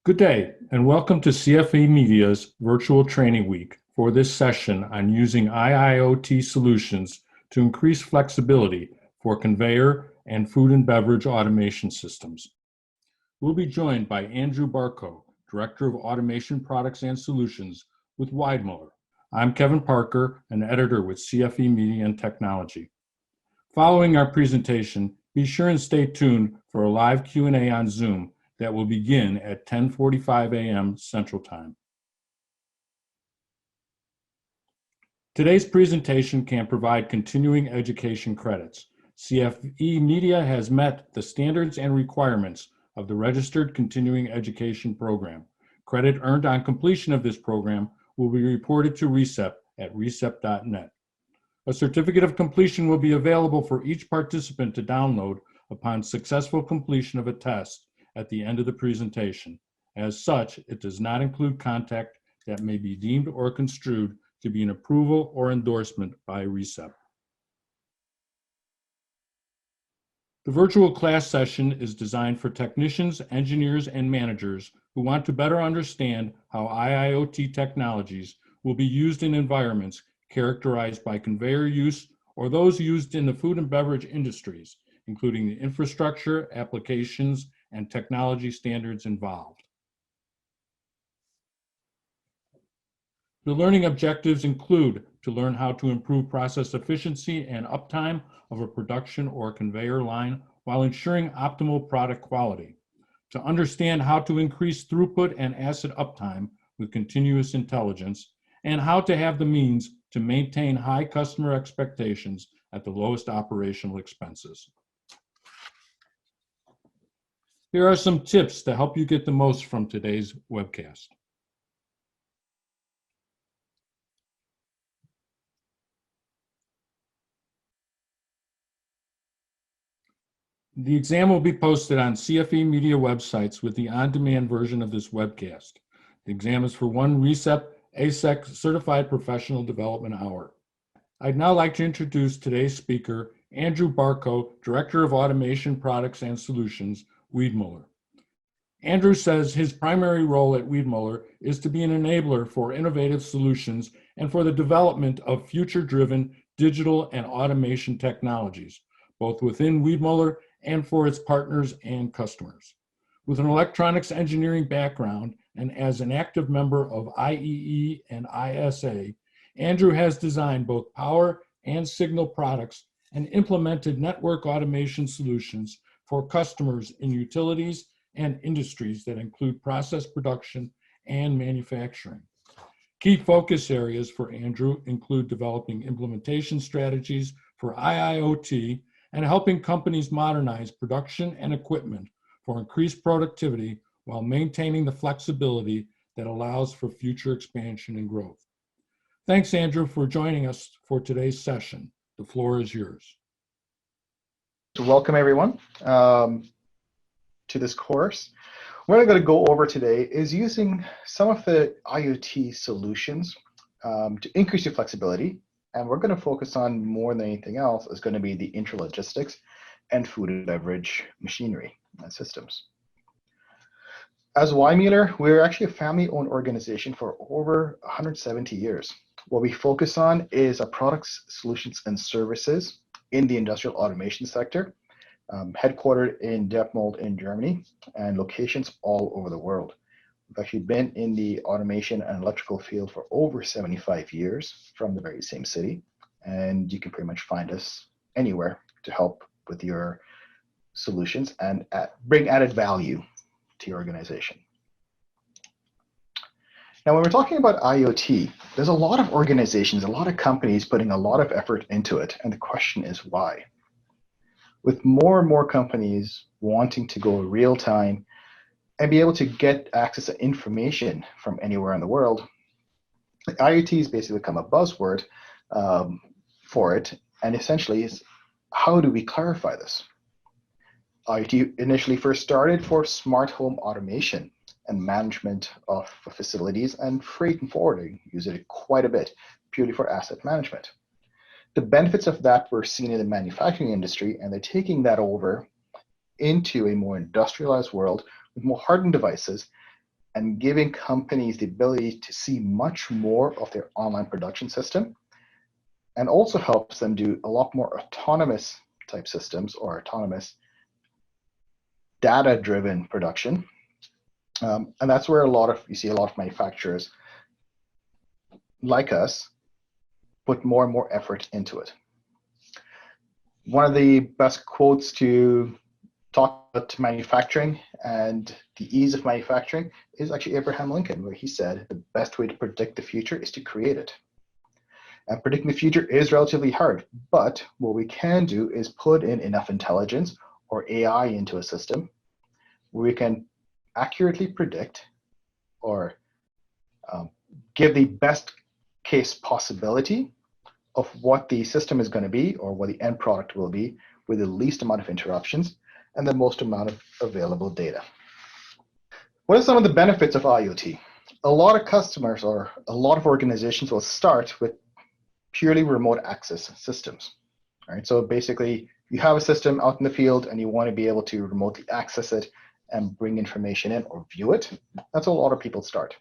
Good day, and welcome to CFE Media's Virtual Training Week for this session on using IIoT solutions to increase flexibility for conveyor and food and beverage automation systems. We'll be joined by Andrew Barco, Director of Automation Products and Solutions with Weidmuller. I'm Kevin Parker, an editor with CFE Media and Technology. Following our presentation, be sure and stay tuned for a live Q&A on Zoom that will begin at 10:45 a.m. Central Time. Today's presentation can provide continuing education credits. CFE Media has met the standards and requirements of the Registered Continuing Education Program. Credit earned on completion of this program will be reported to RECEP at recep.net. A certificate of completion will be available for each participant to download upon successful completion of a test at the end of the presentation. As such, it does not include content that may be deemed or construed to be an approval or endorsement by RECEP. The virtual class session is designed for technicians, engineers, and managers who want to better understand how IIoT technologies will be used in environments characterized by conveyor use or those used in the food and beverage industries, including the infrastructure, applications, and technology standards involved. The learning objectives include to learn how to improve process efficiency and uptime of a production or conveyor line while ensuring optimal product quality, to understand how to increase throughput and asset uptime with continuous intelligence, and how to have the means to maintain high customer expectations at the lowest operational expenses. Here are some tips to help you get the most from today's webcast. The exam will be posted on CFE Media websites with the on-demand version of this webcast. The exam is for one RECEP ASEC Certified Professional Development Hour. I'd now like to introduce today's speaker, Andrew Barco, Director of Automation Products and Solutions, Weidmuller. Andrew says his primary role at Weidmuller is to be an enabler for innovative solutions and for the development of future-driven digital and automation technologies, both within Weidmuller and for its partners and customers. With an electronics engineering background and as an active member of IEE and ISA, Andrew has designed both power and signal products and implemented network automation solutions for customers in utilities and industries that include process production and manufacturing. Key focus areas for Andrew include developing implementation strategies for IIoT and helping companies modernize production and equipment for increased productivity while maintaining the flexibility that allows for future expansion and growth. Thanks, Andrew, for joining us for today's session. The floor is yours. Welcome, everyone, to this course. What I'm going to go over today is using some of the IoT solutions to increase your flexibility. And we're going to focus on, more than anything else, is going to be the intralogistics and food and beverage machinery and systems. As Weidmuller, we're actually a family-owned organization for over 170 years. What we focus on is our products, solutions, and services in the industrial automation sector, headquartered in Detmold in Germany, and locations all over the world. We've actually been in the automation and electrical field for over 75 years from the very same city, and you can pretty much find us anywhere to help with your solutions and bring added value to your organization. Now, when we're talking about IoT, there's a lot of organizations, a lot of companies putting a lot of effort into it, and the question is why? With more and more companies wanting to go real time and be able to get access to information from anywhere in the world, IoT has basically become a buzzword for it, and essentially is, how do we clarify this? IoT initially first started for smart home automation and management of facilities, and freight and forwarding use it quite a bit, purely for asset management. The benefits of that were seen in the manufacturing industry, and they're taking that over into a more industrialized world with more hardened devices and giving companies the ability to see much more of their online production system, and also helps them do a lot more autonomous type systems or autonomous data-driven production. And that's where you see a lot of manufacturers like us put more and more effort into it. One of the best quotes to talk about manufacturing and the ease of manufacturing is actually Abraham Lincoln, where he said the best way to predict the future is to create it. And predicting the future is relatively hard, but what we can do is put in enough intelligence or AI into a system where we can accurately predict or give the best case possibility of what the system is going to be or what the end product will be with the least amount of interruptions and the most amount of available data. What are some of the benefits of IoT? A lot of customers or a lot of organizations will start with purely remote access systems. Right? So basically, you have a system out in the field and you want to be able to remotely access it and bring information in or view it. That's how a lot of people start.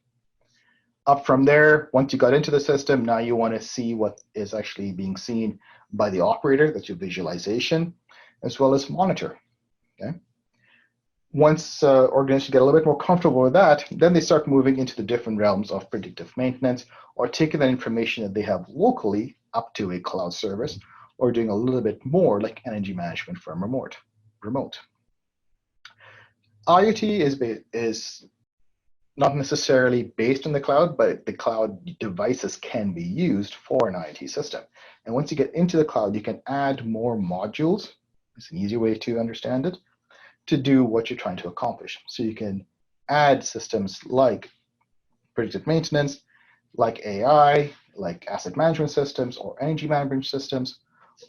Up from there, once you got into the system, now you want to see what is actually being seen by the operator. That's your visualization, as well as monitor. Okay. Once organizations get a little bit more comfortable with that, then they start moving into the different realms of predictive maintenance or taking that information that they have locally up to a cloud service or doing a little bit more like energy management from remote. IoT is not necessarily based on the cloud, but the cloud devices can be used for an IoT system. And once you get into the cloud, you can add more modules. It's an easy way to understand it, to do what you're trying to accomplish. So you can add systems like predictive maintenance, like AI, like asset management systems or energy management systems,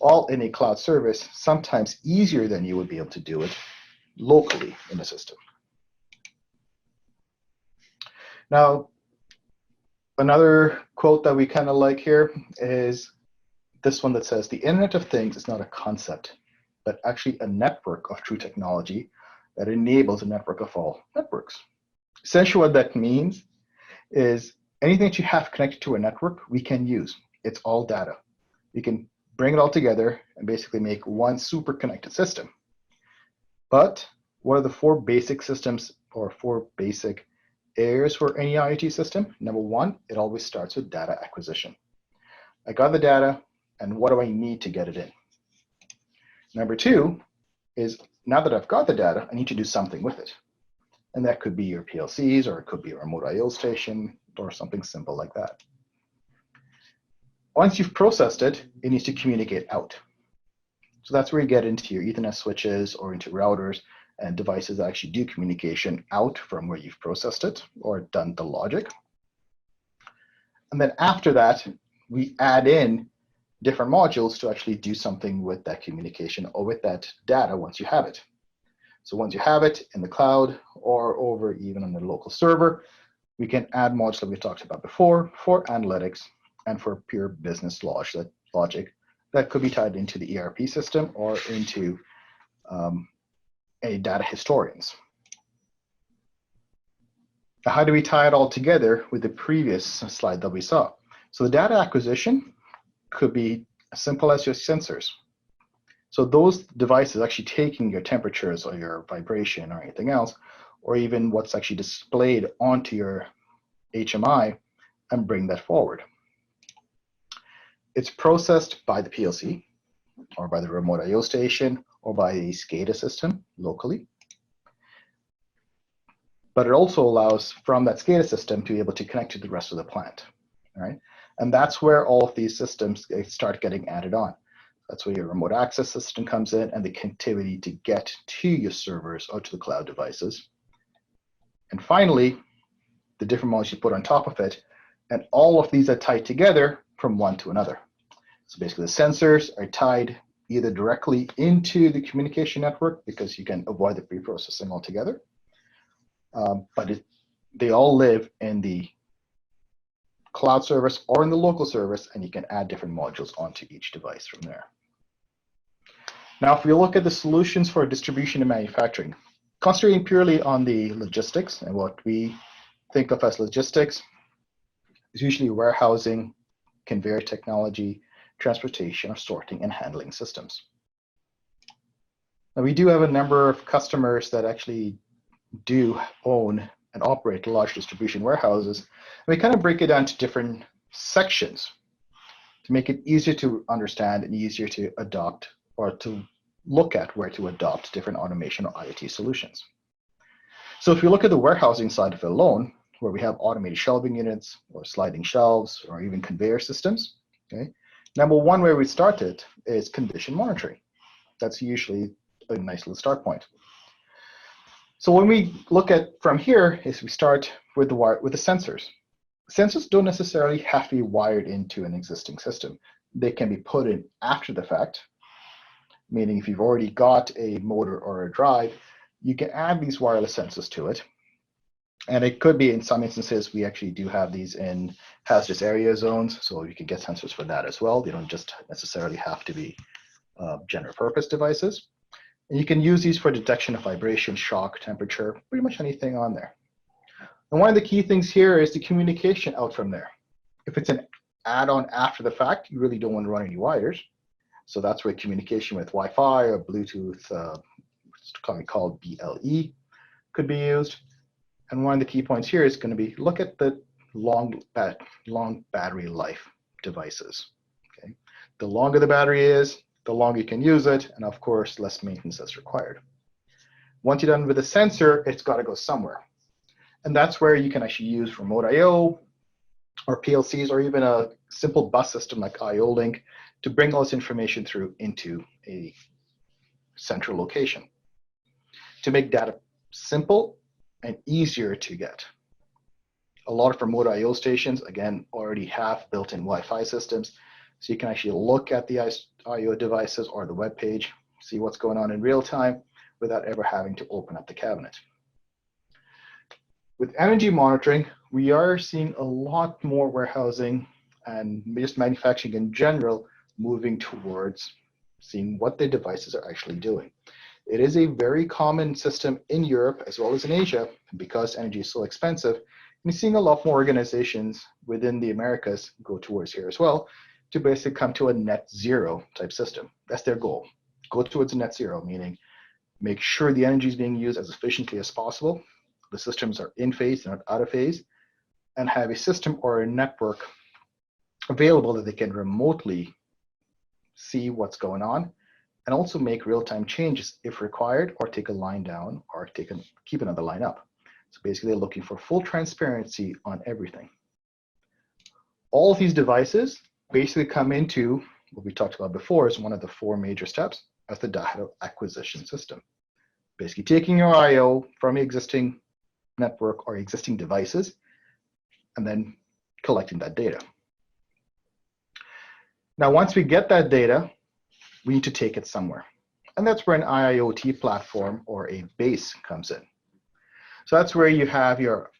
all in a cloud service, sometimes easier than you would be able to do it locally in the system. Now, another quote that we kind of like here is this one that says, the Internet of Things is not a concept, but actually a network of true technology that enables a network of all networks. Essentially what that means is anything that you have connected to a network, we can use. It's all data. We can bring it all together and basically make one super connected system. But what are the four basic systems or four basic areas for any IoT system? Number one, it always starts with data acquisition. I got the data, and what do I need to get it in? Number two is, now that I've got the data, I need to do something with it. And that could be your PLCs, or it could be a remote I/O station, or something simple like that. Once you've processed it, it needs to communicate out. So that's where you get into your Ethernet switches or into routers and devices that actually do communication out from where you've processed it or done the logic. And then after that, we add in different modules to actually do something with that communication or with that data once you have it. So once you have it in the cloud or over even on the local server, we can add modules that we talked about before for analytics and for pure business logic that could be tied into the ERP system or into a data historians. Now, how do we tie it all together with the previous slide that we saw? So the data acquisition could be as simple as your sensors. So those devices actually taking your temperatures or your vibration or anything else, or even what's actually displayed onto your HMI and bring that forward. It's processed by the PLC or by the remote I/O station or by the SCADA system locally. But it also allows from that SCADA system to be able to connect to the rest of the plant, right? And that's where all of these systems start getting added on. That's where your remote access system comes in and the connectivity to get to your servers or to the cloud devices. And finally, the different modules you put on top of it, and all of these are tied together from one to another. So basically the sensors are tied either directly into the communication network because you can avoid the pre-processing altogether, but they all live in the cloud service or in the local service, and you can add different modules onto each device from there. Now, if we look at the solutions for distribution and manufacturing, concentrating purely on the logistics and what we think of as logistics is usually warehousing, conveyor technology, transportation, or sorting and handling systems. Now, we do have a number of customers that actually do own and operate large distribution warehouses. And we kind of break it down to different sections to make it easier to understand and easier to adopt or to look at where to adopt different automation or IoT solutions. So if you look at the warehousing side of it alone, where we have automated shelving units or sliding shelves or even conveyor systems, okay? Number one where we started is condition monitoring. That's usually a nice little start point. So when we look at from here is we start with the sensors. Sensors don't necessarily have to be wired into an existing system. They can be put in after the fact, meaning if you've already got a motor or a drive, you can add these wireless sensors to it. And it could be in some instances, we actually do have these in hazardous area zones, so you can get sensors for that as well. They don't just necessarily have to be general purpose devices. And you can use these for detection of vibration, shock, temperature, pretty much anything on there. And one of the key things here is the communication out from there. If it's an add-on after the fact, you really don't want to run any wires. So that's where communication with Wi-Fi or Bluetooth, it's commonly called BLE, could be used. And one of the key points here is going to be look at the long battery life devices. Okay, the longer the battery is, the longer you can use it, and of course, less maintenance is required. Once you're done with the sensor, it's got to go somewhere. And that's where you can actually use remote I/O or PLCs or even a simple bus system like IO-Link to bring all this information through into a central location to make data simple and easier to get. A lot of remote I/O stations, again, already have built-in Wi-Fi systems, so you can actually look at the I/O devices or the web page, see what's going on in real time without ever having to open up the cabinet. With energy monitoring, we are seeing a lot more warehousing and just manufacturing in general moving towards seeing what the devices are actually doing. It is a very common system in Europe as well as in Asia because energy is so expensive. And you're seeing a lot more organizations within the Americas go towards here as well to basically come to a net zero type system. That's their goal. Go towards a net zero, meaning make sure the energy is being used as efficiently as possible. The systems are in phase, they're not out of phase, and have a system or a network available that they can remotely see what's going on and also make real-time changes if required, or take a line down or keep another line up. So basically they're looking for full transparency on everything. All of these devices basically come into what we talked about before as one of the four major steps as the data acquisition system. Basically taking your I/O from existing network or existing devices and then collecting that data. Now, once we get that data, we need to take it somewhere. And that's where an IIoT platform or a base comes in. So that's where you have your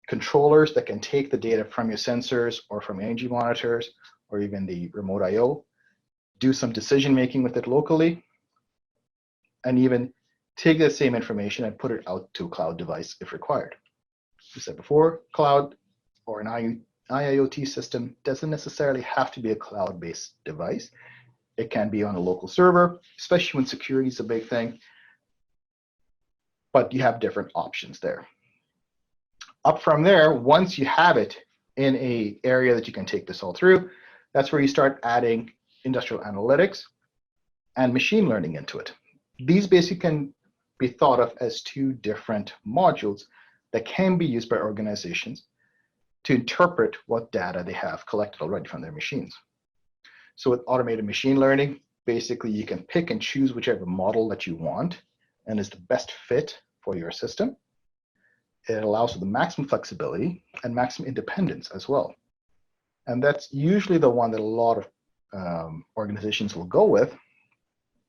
controllers that can take the data from your sensors or from energy monitors or even the remote I/O, do some decision making with it locally, and even take the same information and put it out to a cloud device if required. We said before, cloud or an IIoT system doesn't necessarily have to be a cloud-based device. It can be on a local server, especially when security is a big thing, but you have different options there. Up from there, once you have it in an area that you can take this all through, that's where you start adding industrial analytics and machine learning into it. These basically can be thought of as two different modules that can be used by organizations to interpret what data they have collected already from their machines. So with automated machine learning, basically you can pick and choose whichever model that you want and is the best fit for your system. It allows for the maximum flexibility and maximum independence as well. And that's usually the one that a lot of organizations will go with,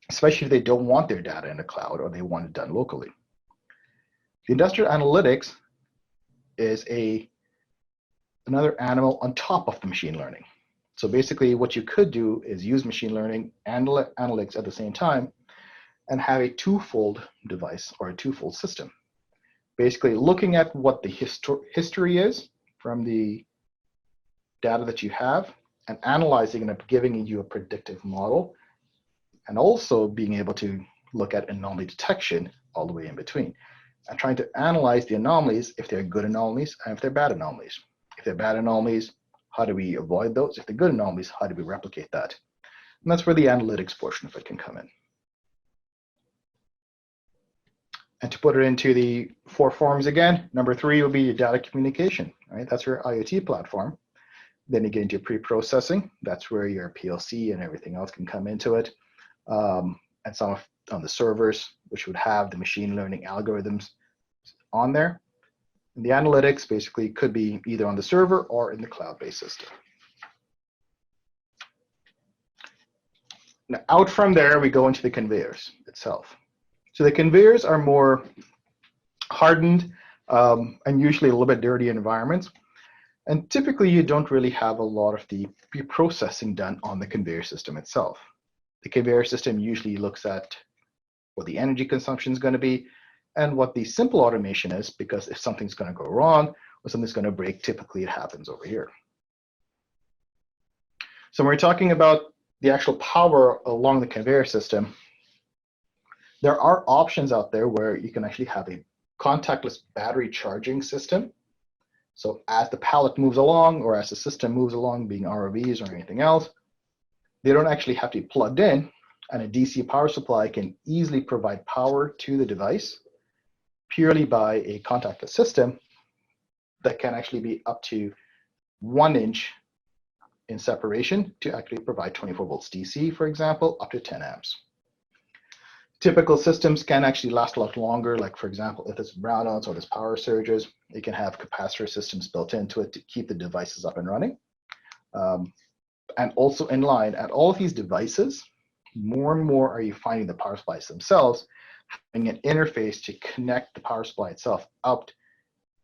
especially if they don't want their data in the cloud or they want it done locally. The industrial analytics is another animal on top of the machine learning. So basically what you could do is use machine learning and analytics at the same time and have a twofold device or a twofold system. basically looking at what the history is from the data that you have and analyzing it and giving you a predictive model, and also being able to look at anomaly detection all the way in between and trying to analyze the anomalies, if they're good anomalies and if they're bad anomalies. If they're bad anomalies, how do we avoid those? If they're good anomalies, how do we replicate that? And that's where the analytics portion of it can come in. And to put it into the 4 forms again, number 3 will be your data communication, right? That's your IoT platform. Then you get into pre-processing. That's where your PLC and everything else can come into it. And some on the servers, which would have the machine learning algorithms on there. And the analytics basically could be either on the server or in the cloud-based system. Now, out from there, we go into the conveyors itself. So the conveyors are more hardened and usually a little bit dirty environments. And typically, you don't really have a lot of the pre-processing done on the conveyor system itself. The conveyor system usually looks at what the energy consumption is going to be and what the simple automation is, because if something's going to go wrong or something's going to break, typically it happens over here. So when we're talking about the actual power along the conveyor system, there are options out there where you can actually have a contactless battery charging system. So as the pallet moves along or as the system moves along, being ROVs or anything else, they don't actually have to be plugged in, and a DC power supply can easily provide power to the device purely by a contactless system that can actually be up to 1 inch in separation to actually provide 24 volts DC, for example, up to 10 amps. Typical systems can actually last a lot longer. Like, for example, if it's brownouts or there's power surges, it can have capacitor systems built into it to keep the devices up and running. And also in line at all of these devices, more and more are you finding the power supplies themselves having an interface to connect the power supply itself out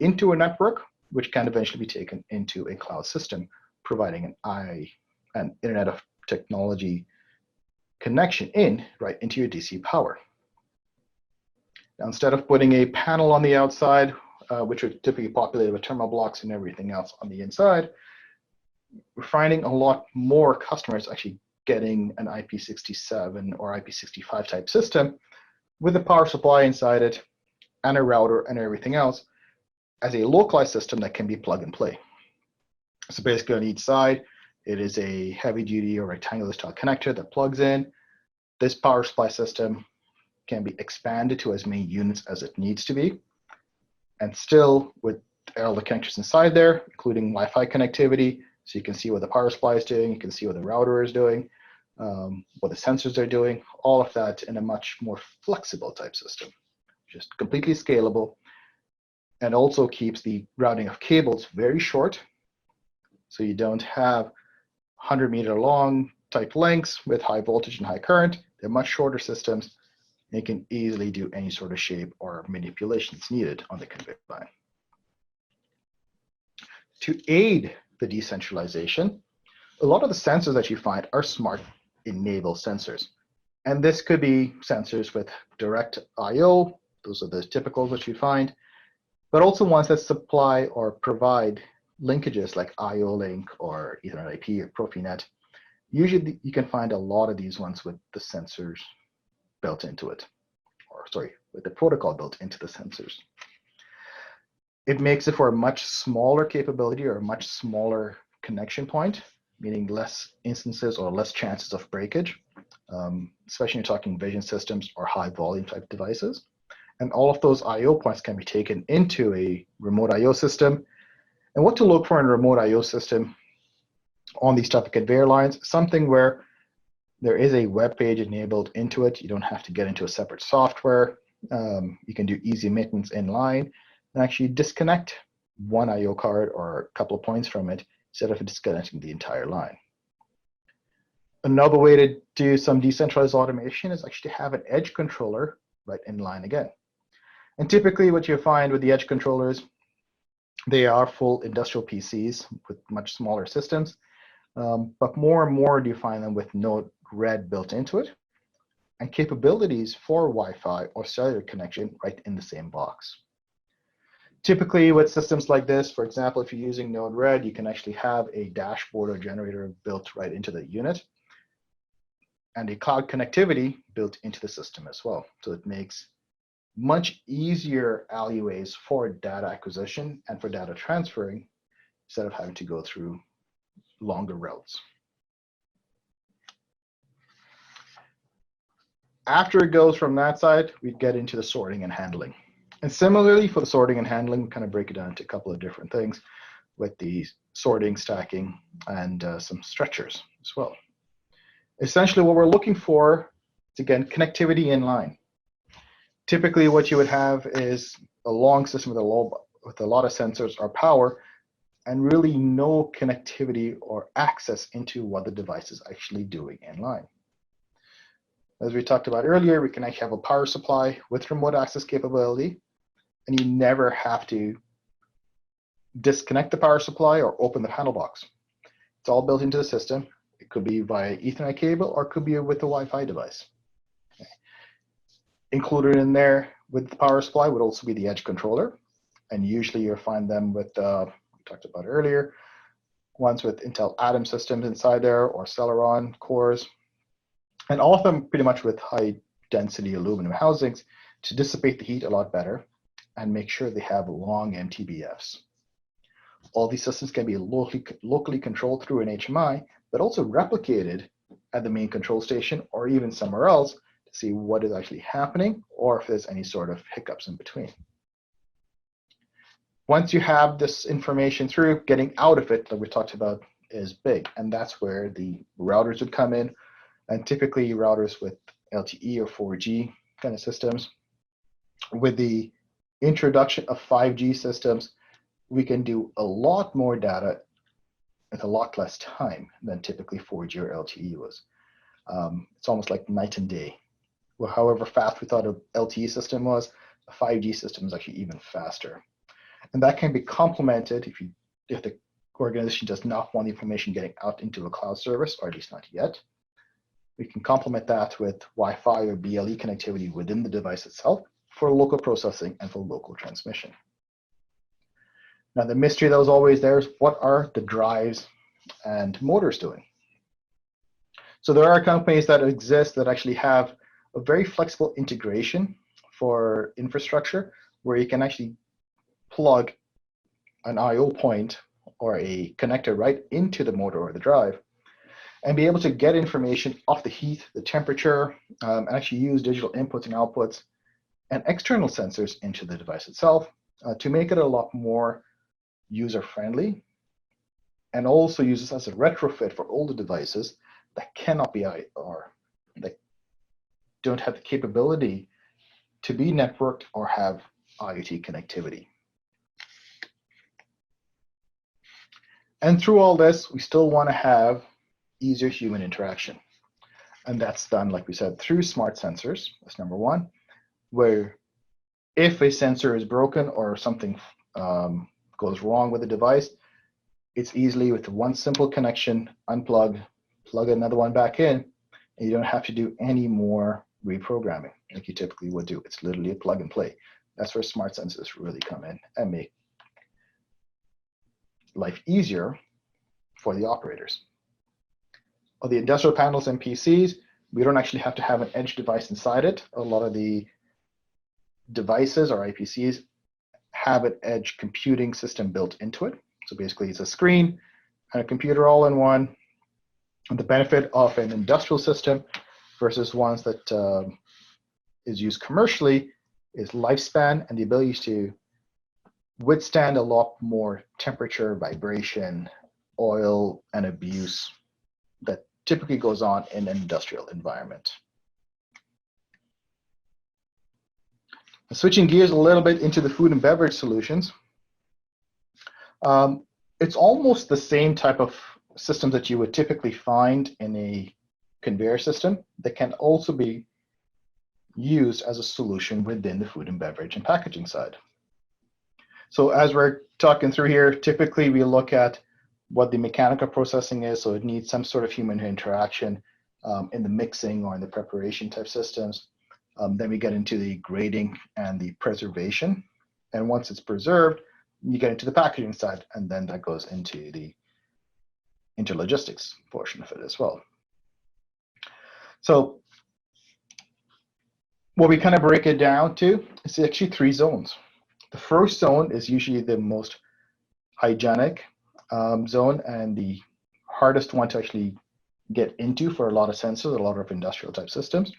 into a network, which can eventually be taken into a cloud system, providing an Internet of Technology connection right into your DC power. Now, instead of putting a panel on the outside, which would typically be populated with terminal blocks and everything else on the inside, we're finding a lot more customers actually getting an IP67 or IP65 type system with a power supply inside it and a router and everything else as a localized system that can be plug and play. So basically on each side, it is a heavy duty or rectangular style connector that plugs in. This power supply system can be expanded to as many units as it needs to be. And still with all the connectors inside there, including Wi-Fi connectivity, so you can see what the power supply is doing, you can see what the router is doing, what the sensors are doing, all of that in a much more flexible type system, just completely scalable, and also keeps the routing of cables very short. So you don't have 100-meter long type lengths with high voltage and high current. They're much shorter systems. They can easily do any sort of shape or manipulations needed on the conveyor line. To aid the decentralization, a lot of the sensors that you find are smart enabled sensors. And this could be sensors with direct I/O. Those are the typicals that you find, but also ones that supply or provide linkages like I/O link or Ethernet IP or Profinet. Usually you can find a lot of these ones with the sensors built into it, or sorry, with the protocol built into the sensors. It makes it for a much smaller capability or a much smaller connection point, meaning less instances or less chances of breakage, especially when you're talking vision systems or high volume type devices. And all of those I/O points can be taken into a remote I/O system. And what to look for in a remote I/O system on these type of conveyor lines, something where there is a web page enabled into it. You don't have to get into a separate software. You can do easy maintenance in line and actually disconnect one I/O card or a couple of points from it instead of disconnecting the entire line. Another way to do some decentralized automation is actually to have an edge controller right in line again. And typically what you find with the edge controllers, they are full industrial PCs with much smaller systems, but more and more do you find them with Node-RED built into it and capabilities for Wi-Fi or cellular connection right in the same box. Typically with systems like this, for example, if you're using Node-RED, you can actually have a dashboard or generator built right into the unit and a cloud connectivity built into the system as well. So it makes much easier alleyways for data acquisition and for data transferring instead of having to go through longer routes. After it goes from that side, we get into the sorting and handling. And similarly for the sorting and handling, we kind of break it down into a couple of different things with the sorting, stacking, and some stretchers as well. Essentially what we're looking for is, again, connectivity in line. Typically what you would have is a long system with a lot of sensors or power and really no connectivity or access into what the device is actually doing in line. As we talked about earlier, we can actually have a power supply with remote access capability, and you never have to disconnect the power supply or open the panel box. It's all built into the system. It could be via Ethernet cable or it could be with the Wi-Fi device. Okay. Included in there with the power supply would also be the edge controller, and usually you'll find them with, we talked about earlier, ones with Intel Atom systems inside there or Celeron cores, and all of them pretty much with high density aluminum housings to dissipate the heat a lot better and make sure they have long MTBFs. All these systems can be locally controlled through an HMI, but also replicated at the main control station or even somewhere else to see what is actually happening or if there's any sort of hiccups in between. Once you have this information through, getting out of it, like we talked about, is big. And that's where the routers would come in. And typically routers with LTE or 4G kind of systems. With the introduction of 5G systems, we can do a lot more data with a lot less time than typically 4G or LTE was. It's almost like night and day. Well, however fast we thought an LTE system was, a 5G system is actually even faster. And that can be complemented if the organization does not want the information getting out into a cloud service, or at least not yet. We can complement that with Wi-Fi or BLE connectivity within the device itself for local processing and for local transmission. Now, the mystery that was always there is what are the drives and motors doing? So there are companies that exist that actually have a very flexible integration for infrastructure where you can actually plug an I/O point or a connector right into the motor or the drive and be able to get information off the heat, the temperature, and actually use digital inputs and outputs and external sensors into the device itself to make it a lot more user-friendly, and also use this as a retrofit for older devices that cannot be or that don't have the capability to be networked or have IoT connectivity. And through all this, we still want to have easier human interaction. And that's done, like we said, through smart sensors. That's number one, where if a sensor is broken or something goes wrong with the device, it's easily with one simple connection, unplug, plug another one back in, and you don't have to do any more reprogramming like you typically would do. It's literally a plug and play. That's where smart sensors really come in and make life easier for the operators. On the industrial panels and PCs, we don't actually have to have an edge device inside it. A lot of the devices or IPCs have an edge computing system built into it. So basically it's a screen and a computer all in one. And the benefit of an industrial system versus ones that is used commercially is lifespan and the ability to withstand a lot more temperature, vibration, oil, and abuse that typically goes on in an industrial environment. Switching gears a little bit into the food and beverage solutions, it's almost the same type of system that you would typically find in a conveyor system that can also be used as a solution within the food and beverage and packaging side. So as we're talking through here, typically we look at what the mechanical processing is, so it needs some sort of human interaction in the mixing or in the preparation type systems. Then we get into the grading and the preservation And once it's preserved, you get into the packaging side, and then that goes into the interlogistics portion of it as well. So what we kind of break it down to is actually 3 zones. The first zone is usually the most hygienic zone and the hardest one to actually get into for a lot of sensors, a lot of industrial type systems,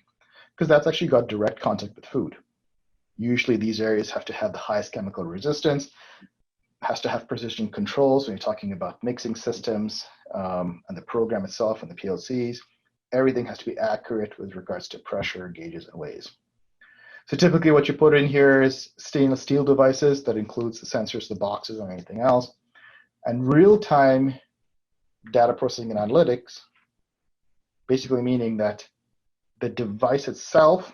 because that's actually got direct contact with food. Usually these areas have to have the highest chemical resistance, has to have precision controls when you're talking about mixing systems and the program itself and the PLCs. Everything has to be accurate with regards to pressure, gauges, and weighs. So typically what you put in here is stainless steel devices that includes the sensors, the boxes, and anything else. And real-time data processing and analytics, basically meaning that the device itself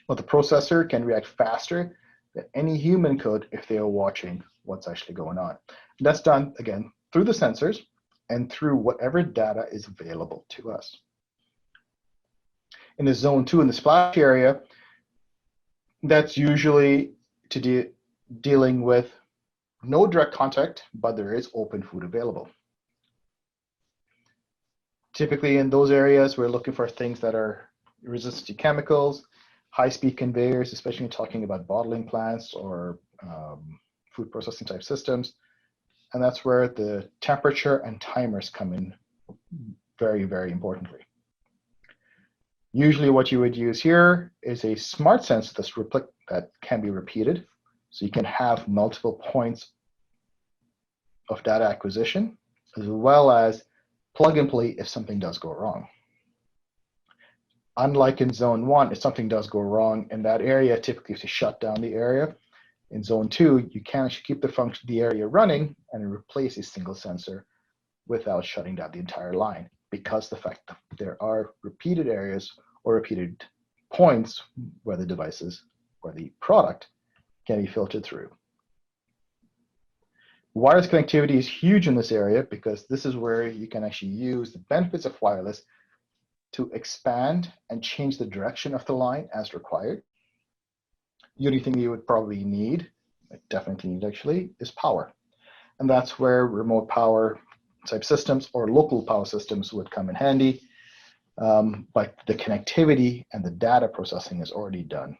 or the processor can react faster than any human could if they are watching what's actually going on. And that's done, again, through the sensors and through whatever data is available to us. In the zone 2, in the splash area, that's usually dealing with no direct contact, but there is open food available. Typically in those areas, we're looking for things that are resistant to chemicals, high-speed conveyors, especially when talking about bottling plants or food processing type systems. And that's where the temperature and timers come in very, very importantly. Usually what you would use here is a smart sensor that can be repeated. So you can have multiple points of data acquisition, as well as plug and play if something does go wrong. Unlike in zone 1, if something does go wrong in that area, typically you have to shut down the area. In zone 2, you can actually keep the area running and replace a single sensor without shutting down the entire line, because the fact that there are repeated areas or repeated points where the devices or the product can be filtered through. Wireless connectivity is huge in this area because this is where you can actually use the benefits of wireless to expand and change the direction of the line as required. The only thing you would probably need, definitely need actually, is power. And that's where remote power type systems or local power systems would come in handy. But the connectivity and the data processing is already done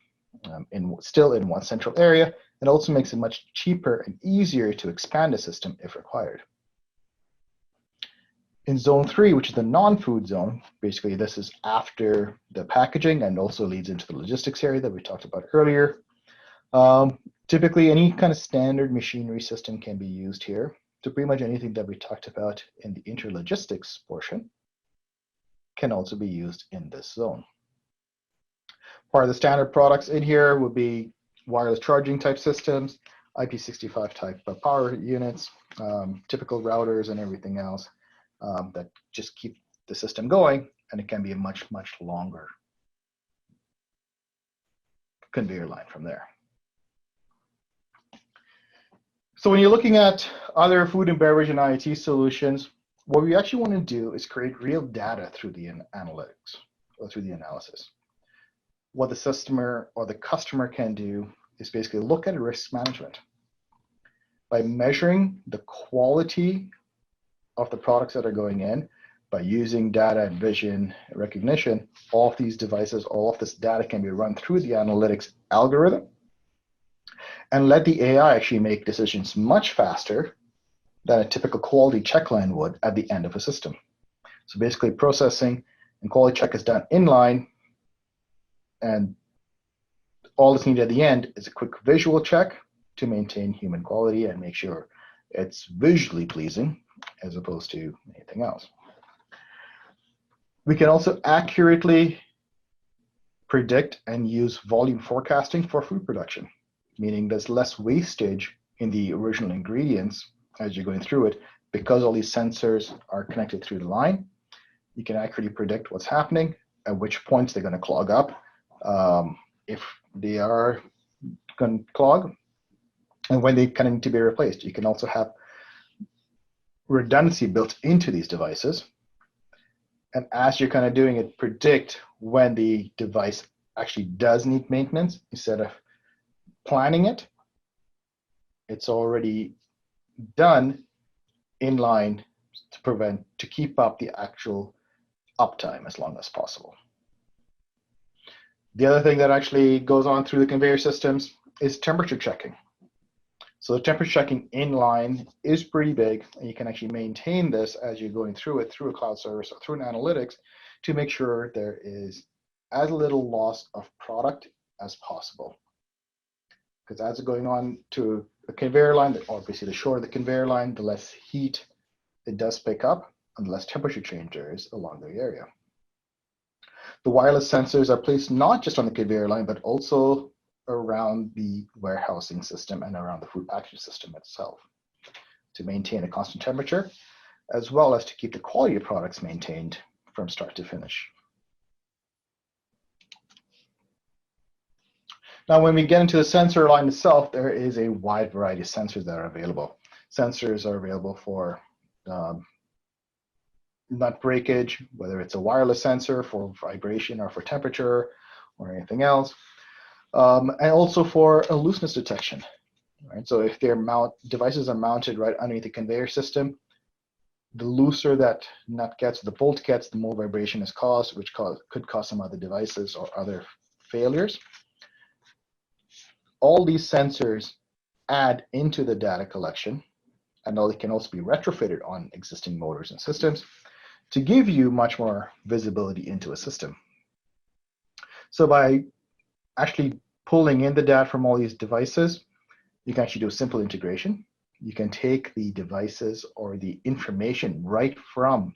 still in one central area. It also makes it much cheaper and easier to expand a system if required. In zone 3, which is the non-food zone, basically this is after the packaging and also leads into the logistics area that we talked about earlier. Typically, any kind of standard machinery system can be used here. So pretty much anything that we talked about in the interlogistics portion can also be used in this zone. Part of the standard products in here would be wireless charging type systems, IP65 type power units, typical routers and everything else that just keep the system going, and it can be a much, much longer conveyor line from there. So when you're looking at other food and beverage and IoT solutions, what we actually want to do is create real data through the analytics or through the analysis. What the customer or the customer can do is basically look at risk management by measuring the quality of the products that are going in, by using data and vision recognition. All of these devices, all of this data can be run through the analytics algorithm and let the AI actually make decisions much faster than a typical quality check line would at the end of a system. So basically processing and quality check is done inline, and all that's needed at the end is a quick visual check to maintain human quality and make sure it's visually pleasing as opposed to anything else. We can also accurately predict and use volume forecasting for food production, meaning there's less wastage in the original ingredients as you're going through it. Because all these sensors are connected through the line, you can accurately predict what's happening, at which points they're going to clog up, if they are going to clog, and when they kind of need to be replaced. You can also have redundancy built into these devices. And as you're kind of doing it, predict when the device actually does need maintenance instead of planning it It's already done in line to keep up the actual uptime as long as possible. The other thing that actually goes on through the conveyor systems is temperature checking. So the temperature checking in line is pretty big, and you can actually maintain this as you're going through it through a cloud service or through an analytics to make sure there is as little loss of product as possible. Because as it's going on to a conveyor line, obviously the shorter the conveyor line, the less heat it does pick up and the less temperature change there is along the area. The wireless sensors are placed not just on the conveyor line, but also around the warehousing system and around the food packaging system itself to maintain a constant temperature, as well as to keep the quality of products maintained from start to finish. Now, when we get into the sensor line itself, there is a wide variety of sensors that are available. Sensors are available for nut breakage, whether it's a wireless sensor for vibration or for temperature or anything else. And also for a looseness detection, right? So if their devices are mounted right underneath the conveyor system, the looser that nut gets, the bolt gets, the more vibration is caused, which could cause some other devices or other failures. All these sensors add into the data collection, and they can also be retrofitted on existing motors and systems to give you much more visibility into a system. So by actually pulling in the data from all these devices, you can actually do a simple integration. You can take the devices or the information right from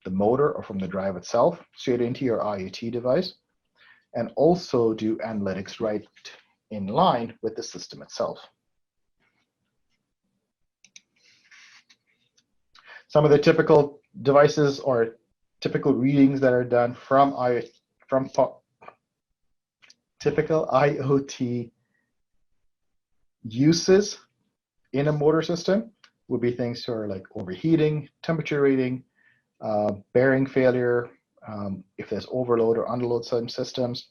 the motor or from the drive itself straight into your IoT device, and also do analytics right in line with the system itself. Some of the typical devices or typical readings that are done from typical IoT uses in a motor system would be things that are like overheating, temperature reading, bearing failure, if there's overload or underload some systems,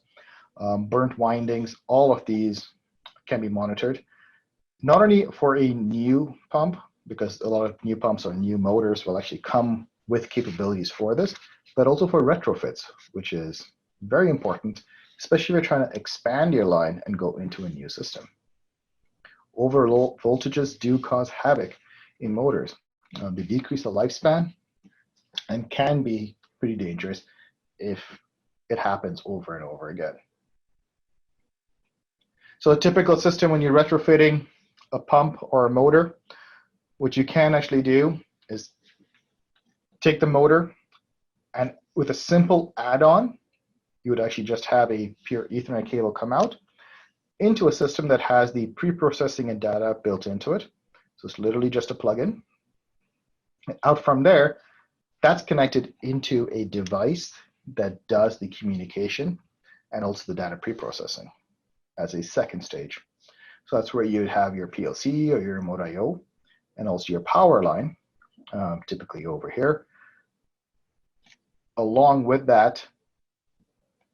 burnt windings. All of these can be monitored, not only for a new pump, because a lot of new pumps or new motors will actually come with capabilities for this, but also for retrofits, which is very important, especially if you're trying to expand your line and go into a new system. Overload voltages do cause havoc in motors. They decrease the lifespan and can be pretty dangerous if it happens over and over again. So a typical system when you're retrofitting a pump or a motor, what you can actually do is take the motor, and with a simple add-on, you would actually just have a pure Ethernet cable come out into a system that has the pre-processing and data built into it. So it's literally just a plug-in. Out from there, that's connected into a device that does the communication and also the data pre-processing as a second stage. So that's where you would have your PLC or your remote I/O and also your power line, typically over here. Along with that,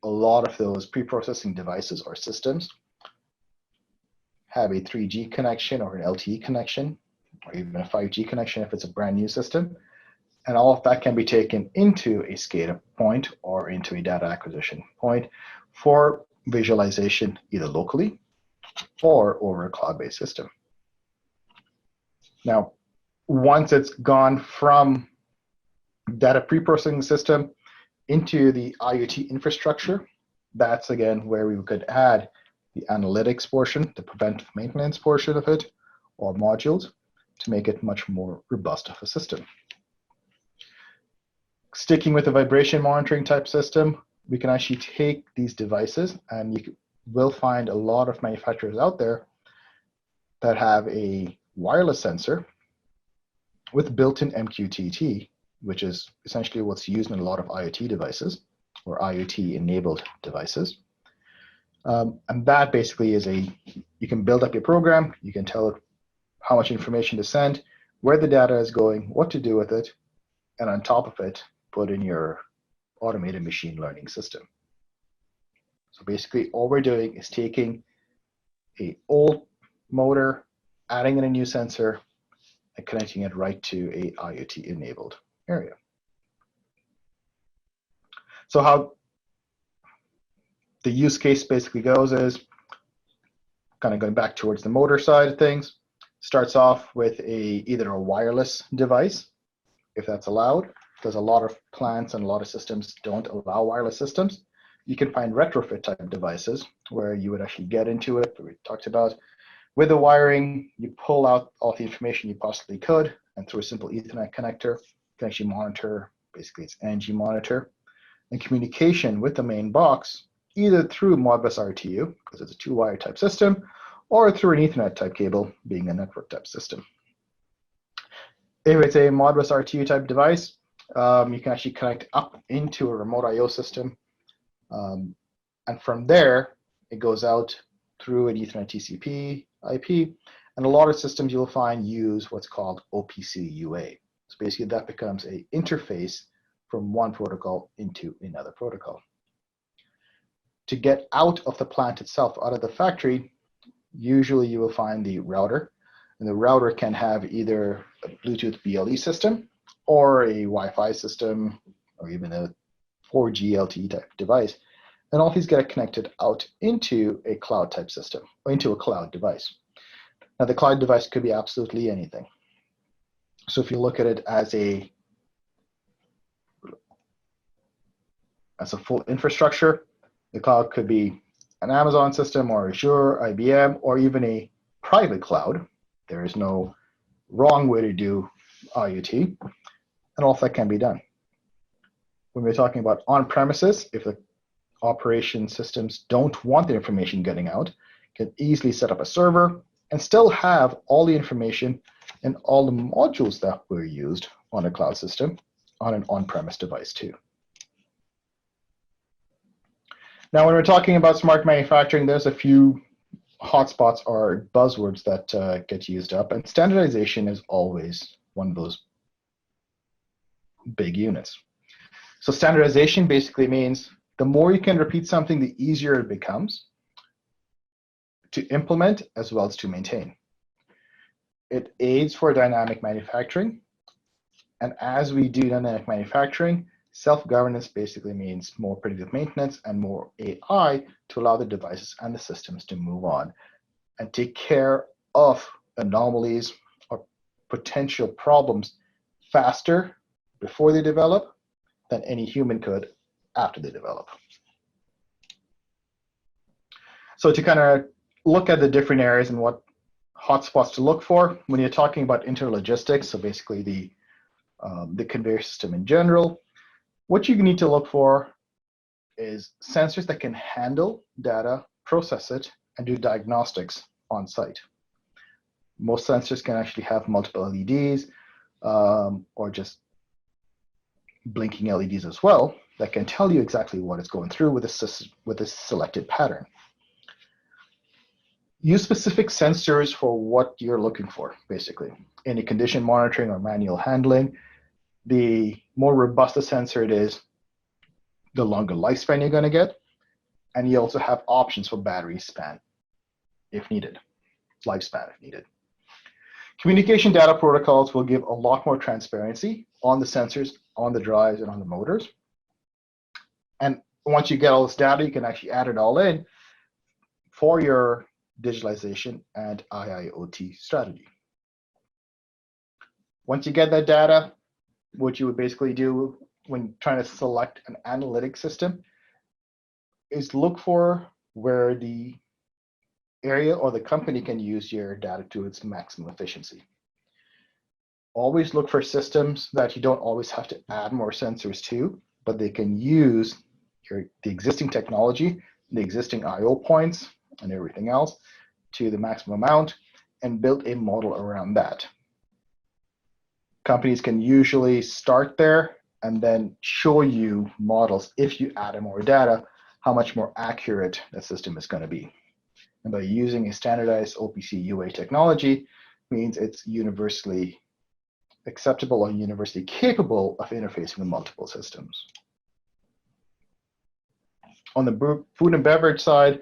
a lot of those pre-processing devices or systems have a 3G connection or an LTE connection, or even a 5G connection if it's a brand new system. And all of that can be taken into a SCADA point or into a data acquisition point for visualization either locally or over a cloud-based system. Now, once it's gone from data pre-processing system into the IoT infrastructure, that's again where we could add the analytics portion, the preventive maintenance portion of it, or modules to make it much more robust of a system. Sticking with the vibration monitoring type system, we can actually take these devices, and you will find a lot of manufacturers out there that have a wireless sensor with built-in MQTT, which is essentially what's used in a lot of IoT devices or IoT-enabled devices. And that basically is you can build up your program, you can tell it how much information to send, where the data is going, what to do with it, and on top of it, put in your automated machine learning system. So basically all we're doing is taking an old motor, adding in a new sensor, and connecting it right to a IoT-enabled area. So how the use case basically goes is, kind of going back towards the motor side of things, starts off with either a wireless device, if that's allowed, because a lot of plants and a lot of systems don't allow wireless systems. You can find retrofit type devices where you would actually get into it, we talked about. With the wiring, you pull out all the information you possibly could, and through a simple Ethernet connector, you can actually monitor, basically it's energy monitor, and communication with the main box, either through Modbus RTU, because it's a 2-wire type system, or through an Ethernet type cable, being a network type system. If it's a Modbus RTU type device, you can actually connect up into a remote I/O system, and from there, it goes out through an Ethernet TCP IP, and a lot of systems you'll find use what's called OPC UA. So basically that becomes an interface from one protocol into another protocol. To get out of the plant itself, out of the factory, usually you will find the router, and the router can have either a Bluetooth BLE system or a Wi-Fi system or even a 4G LTE type device. And all these get connected out into a cloud type system, or into a cloud device. Now the cloud device could be absolutely anything. So if you look at it as a full infrastructure, the cloud could be an Amazon system or Azure, IBM, or even a private cloud. There is no wrong way to do IoT, and all that can be done. When we're talking about on-premises, if the operation systems don't want the information getting out, can easily set up a server and still have all the information and all the modules that were used on a cloud system on an on-premise device too. Now, when we're talking about smart manufacturing, there's a few hotspots or buzzwords that get used up, and standardization is always one of those big units. So standardization basically means the more you can repeat something, the easier it becomes to implement as well as to maintain. It aids for dynamic manufacturing, and as we do dynamic manufacturing, self-governance basically means more predictive maintenance and more AI to allow the devices and the systems to move on and take care of anomalies or potential problems faster before they develop than any human could after they develop. So to kind of look at the different areas and what hotspots to look for when you're talking about interlogistics, so basically the conveyor system in general, what you need to look for is sensors that can handle data, process it, and do diagnostics on site. Most sensors can actually have multiple LEDs or just blinking LEDs as well that can tell you exactly what it's going through with a selected pattern. Use specific sensors for what you're looking for, basically. Any condition monitoring or manual handling, the more robust the sensor it is, the longer lifespan you're going to get. And you also have options for battery span if needed, lifespan if needed. Communication data protocols will give a lot more transparency on the sensors, on the drives, and on the motors. And once you get all this data, you can actually add it all in for your digitalization and IIoT strategy. Once you get that data, what you would basically do when trying to select an analytic system is look for where the area or the company can use your data to its maximum efficiency. Always look for systems that you don't always have to add more sensors to, but they can use the existing technology, the existing I/O points, and everything else to the maximum amount and build a model around that. Companies can usually start there and then show you models, if you add more data, how much more accurate that system is going to be. And by using a standardized OPC UA technology means it's universally acceptable or universally capable of interfacing with multiple systems. On the food and beverage side,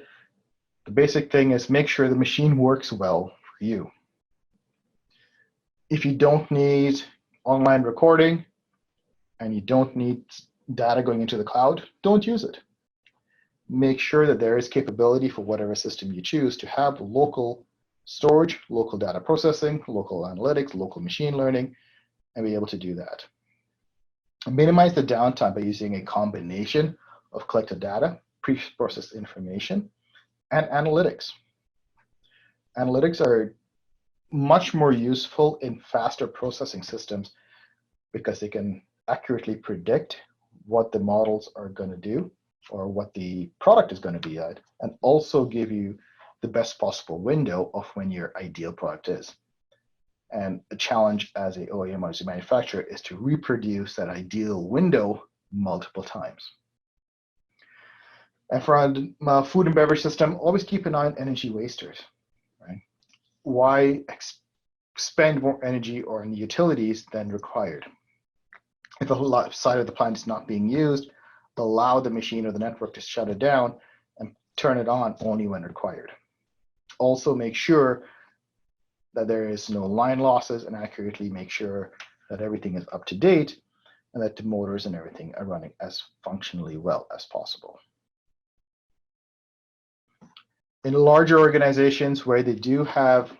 the basic thing is make sure the machine works well for you. If you don't need online recording and you don't need data going into the cloud, don't use it. Make sure that there is capability for whatever system you choose to have local storage, local data processing, local analytics, local machine learning, and be able to do that. Minimize the downtime by using a combination of collected data, pre-processed information, and analytics. Analytics are much more useful in faster processing systems because they can accurately predict what the models are going to do or what the product is going to be at, and also give you the best possible window of when your ideal product is. And the challenge as an OEM or as a manufacturer is to reproduce that ideal window multiple times. And for a food and beverage system, always keep an eye on energy wasters. Right? Why spend more energy on utilities than required? If a side of the plant is not being used, allow the machine or the network to shut it down and turn it on only when required. Also make sure that there is no line losses and accurately make sure that everything is up to date and that the motors and everything are running as functionally well as possible. In larger organizations where they do have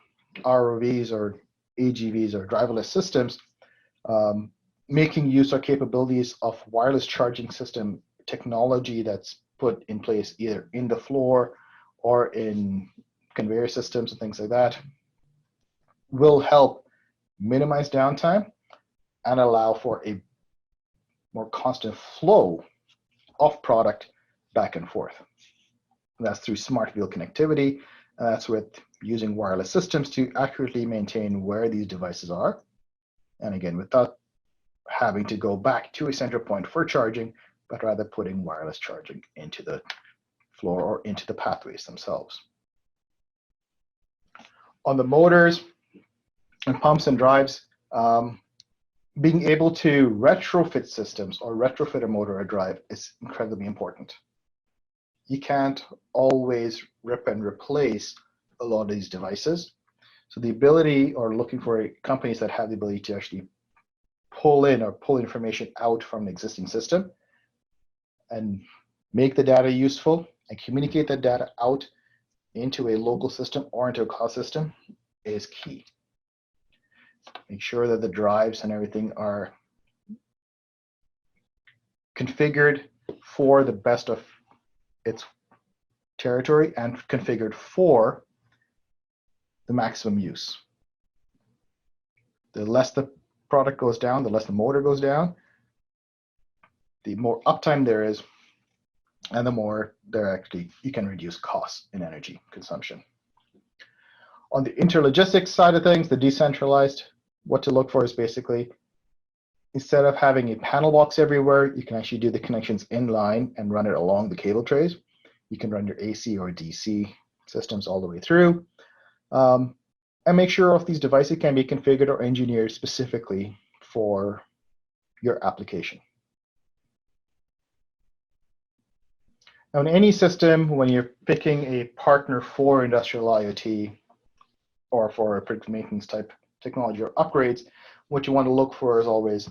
ROVs or AGVs or driverless systems, making use or capabilities of wireless charging system technology that's put in place either in the floor or in conveyor systems and things like that will help minimize downtime and allow for a more constant flow of product back and forth. And that's through smart wheel connectivity, and that's with using wireless systems to accurately maintain where these devices are. And again, without having to go back to a center point for charging, but rather putting wireless charging into the floor or into the pathways themselves. On the motors and pumps and drives, being able to retrofit systems or retrofit a motor or drive is incredibly important. You can't always rip and replace a lot of these devices. So the ability or looking for companies that have the ability to actually pull in or pull information out from the existing system and make the data useful and communicate that data out into a local system or into a cloud system is key. Make sure that the drives and everything are configured for the best of its territory and configured for the maximum use. The less the product goes down, the less the motor goes down, the more uptime there is, and the more you can reduce costs in energy consumption. On the interlogistics side of things, the decentralized, what to look for is basically, instead of having a panel box everywhere, you can actually do the connections in line and run it along the cable trays. You can run your AC or DC systems all the way through. And make sure if these devices can be configured or engineered specifically for your application. Now, in any system, when you're picking a partner for industrial IoT or for a predictive maintenance type technology or upgrades, what you want to look for is always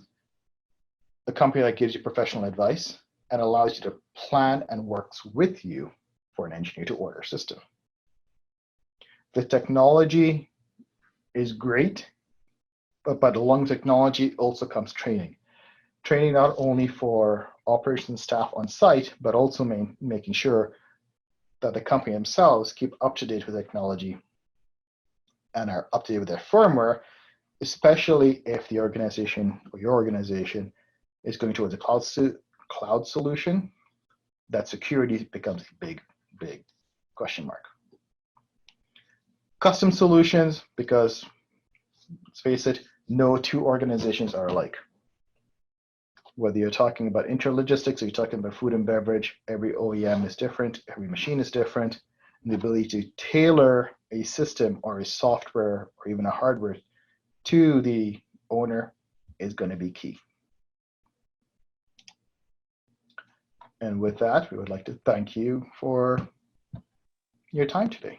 the company that gives you professional advice and allows you to plan and works with you for an engineer to order system. The technology is great, but along with technology also comes training. Training not only for operations staff on site, but also making sure that the company themselves keep up to date with technology and are up to date with their firmware, especially if the organization or your organization is going towards a cloud solution. That security becomes a big question mark. Custom solutions, because let's face it, no two organizations are alike. Whether you're talking about interlogistics or you're talking about food and beverage, every OEM is different, every machine is different, and the ability to tailor a system or a software or even a hardware to the owner is going to be key. And with that, we would like to thank you for your time today.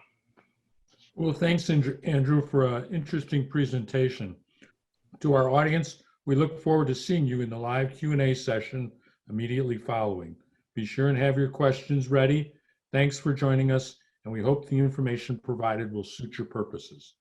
Well, thanks, Andrew, for an interesting presentation. To our audience, we look forward to seeing you in the live Q&A session immediately following. Be sure and have your questions ready. Thanks for joining us, and we hope the information provided will suit your purposes.